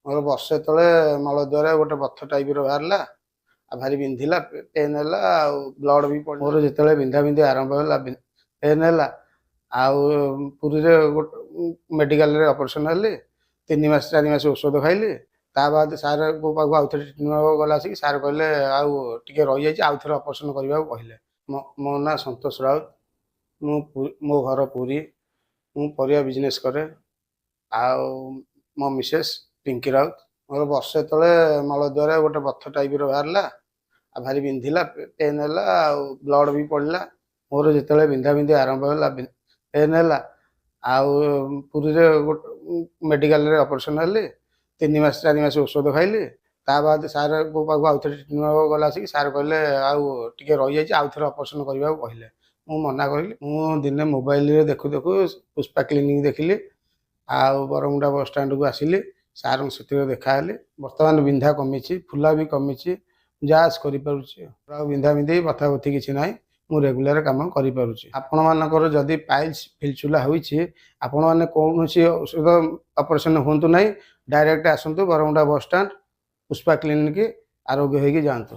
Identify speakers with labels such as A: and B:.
A: ମୋର ବର୍ଷେ ତଳେ ମଳଦ୍ୱାରରେ ଗୋଟେ ବଥ ଟାଇପର ବାହାରିଲା ଆଉ ଭାରି ବିନ୍ଧିଲା ପେନ୍ ହେଲା ଆଉ ବ୍ଲଡ୍ ବି ପଡ଼ିଲା। ମୋର ଯେତେବେଳେ ବିନ୍ଧା ବିନ୍ଧି ଆରମ୍ଭ ହେଲା ପେନ୍ ହେଲା ଆଉ ପୁରୀରେ ଗୋଟେ ମେଡ଼ିକାଲରେ ଅପରେସନ୍ ହେଲି 3 ମାସ 4 ମାସ ଔଷଧ ଖାଇଲି। ତା ବାଦ ସାର୍ଙ୍କ ପାଖକୁ ଆଉଥରେ ଟ୍ରିଟମେଣ୍ଟ ହେବାକୁ ଗଲା ଆସିକି ସାର୍ କହିଲେ ଆଉ ଟିକେ ରହିଯାଇଛି ଆଉଥରେ ଅପରେସନ୍ କରିବାକୁ କହିଲେ। ମୋ ନାଁ ସନ୍ତୋଷ ରାଉତ। ମୋ ଘର ପୁରୀ। ମୁଁ ପରିବା ବିଜନେସ୍ କରେ। ଆଉ ମୋ ମିସେସ୍ ପିଙ୍କି ରାଉତ। ମୋର ବର୍ଷେ ତଳେ ମଳଦ୍ୱାରରେ ଗୋଟେ ବଥ ଟାଇପର ବାହାରିଲା ଆଉ ଭାରି ବିନ୍ଧିଲା ପେନ୍ ହେଲା ଆଉ ବ୍ଲଡ୍ ବି ପଡ଼ିଲା। ମୋର ଯେତେବେଳେ ବିନ୍ଧା ବିନ୍ଧି ଆରମ୍ଭ ହେଲା ପେନ୍ ହେଲା ଆଉ ପୁରୀରେ ଗୋଟେ ମେଡ଼ିକାଲରେ ଅପରେସନ୍ ହେଲି 3 ମାସ 4 ମାସ ଔଷଧ ଖାଇଲି। ତା ବାଦ ସାର୍ଙ୍କ ପାଖକୁ ଆଉଥରେ ଟ୍ରିଟମେଣ୍ଟ ହେବାକୁ ଗଲା ଆସିକି ସାର୍ କହିଲେ ଆଉ ଟିକେ ରହିଯାଇଛି ଆଉଥରେ ଅପରେସନ୍ କରିବାକୁ କହିଲେ। ମୁଁ ମନା କରିଲି। ମୁଁ ଦିନେ ମୋବାଇଲରେ ଦେଖୁ ଦେଖୁ ପୁଷ୍ପା କ୍ଲିନିକ୍ ଦେଖିଲି ଆଉ ବରମୁଣ୍ଡା ବସଷ୍ଟାଣ୍ଡକୁ ଆସିଲି। ସାର୍ଙ୍କ ସହିତ ଦେଖାହେଲି। ବର୍ତ୍ତମାନ ବିନ୍ଧା କମିଛି, ଫୁଲା ବି କମିଛି, ଯାଞ୍ଚ କରିପାରୁଛି। ଆଉ ବିନ୍ଧା ବିନ୍ଧି ବଥା ବଥି କିଛି ନାହିଁ। ମୁଁ ରେଗୁଲାର କାମ କରିପାରୁଛି। ଆପଣମାନଙ୍କର ଯଦି ପାଇଲ୍ସ ଫିଲଚୁଲା ହୋଇଛି ଆପଣମାନେ କୌଣସି ଔଷଧ ଅପରେସନ୍ ହୁଅନ୍ତୁ ନାହିଁ, ଡାଇରେକ୍ଟ ଆସନ୍ତୁ ବରମୁଣ୍ଡା ବସଷ୍ଟାଣ୍ଡ ପୁଷ୍ପା କ୍ଲିନିକ୍, ଆରୋଗ୍ୟ ହେଇକି ଯାଆନ୍ତୁ।